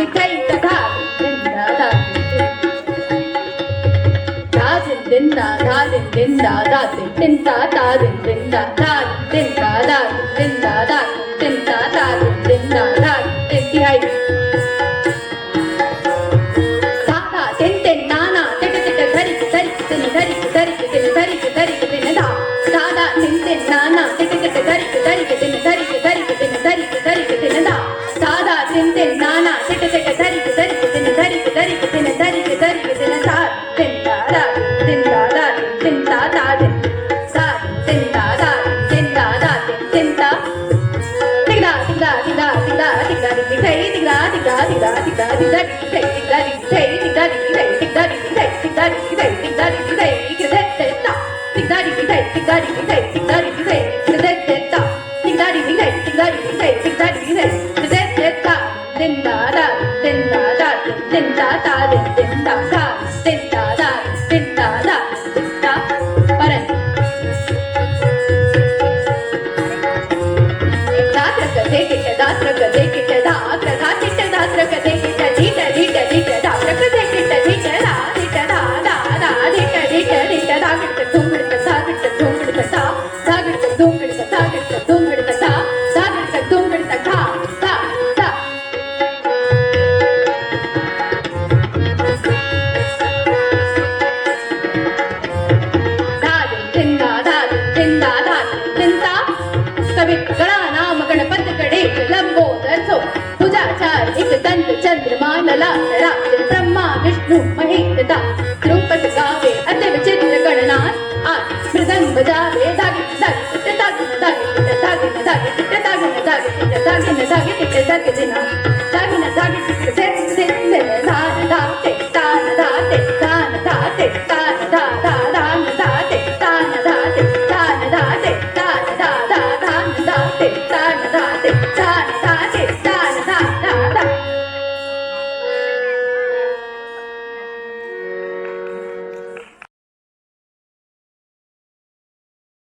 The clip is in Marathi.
मिठाई का धा दिन दा धा दिन दा धा दिन दा धा दिन दा धा दिन दा धा दिन दा धा दिन दा धा दिन दा धा दिन दा धा दिन तिहाई धा दिन दिन नाना टिट टिट धरी धरी दिन धरी धरी दिन धरी धरी दिन धा धा दिन दिन नाना टिट टिट धरी धरी दिन धरी धरी दिन धरी धरी दिन धा धा दिन दिन नाना टिट टिट धरी धरी दिन धरी धरी दिन धरी धरी दिन धा दिन दा धा दिन दा धा दिन दा धा दिन दा दिन दा धा दिन दा da di da di da di da di da di da di da di da di da di da di da di da di da di da di da da di da di da di da di da di da di da di da da di da di da di da di da di da di da da din da da din da da din da da din da da din da da din da da da परत दात्र कधे किट दात्र कधे किट दात्र धा किट दात्र कधे किट धीट धीट धीट दात्र कधे किट धीट धा धीट धा धा धा धीट धीट धीट धा किट धुंगड़ कथा किट धुंगड़ कथा धा किट धुंगड़ कथा किट धुंगड़ कथा धा किट धुंगड़ कथा धा धा कविकळा नाम गणपत गणेश लंबोदर सो पूजाचार एक दंत चंद्रमा ललाटरा ब्रह्मा विष्णु महेश द्रुपद गावे अति विचित्र गणनाथ आज मृदंग बजावे धागे धागे धागे धागे धागे धागे धागे धागे धागे धागे धागे धागे धागे